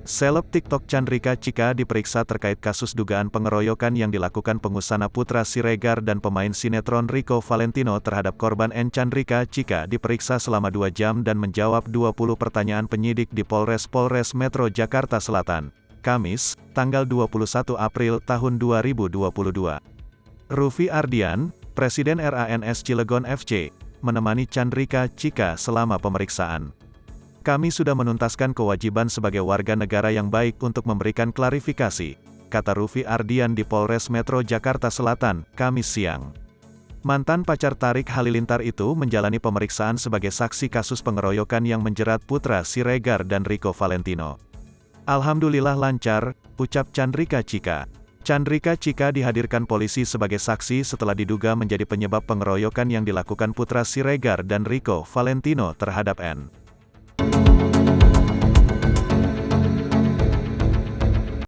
Seleb TikTok Chandrika Chika diperiksa terkait kasus dugaan pengeroyokan yang dilakukan pengusaha Putra Siregar dan pemain sinetron Rico Valentino terhadap korban N. Chandrika Chika diperiksa selama 2 jam dan menjawab 20 pertanyaan penyidik di Polres Metro Jakarta Selatan, Kamis, tanggal 21 April tahun 2022. Rufi Ardian, Presiden RANS Cilegon FC, menemani Chandrika Chika selama pemeriksaan. Kami sudah menuntaskan kewajiban sebagai warga negara yang baik untuk memberikan klarifikasi, kata Rufi Ardian di Polres Metro Jakarta Selatan, Kamis siang. Mantan pacar Tarik Halilintar itu menjalani pemeriksaan sebagai saksi kasus pengeroyokan yang menjerat Putra Siregar dan Rico Valentino. Alhamdulillah lancar, ucap Chandrika Chika. Chandrika Chika dihadirkan polisi sebagai saksi setelah diduga menjadi penyebab pengeroyokan yang dilakukan Putra Siregar dan Rico Valentino terhadap N.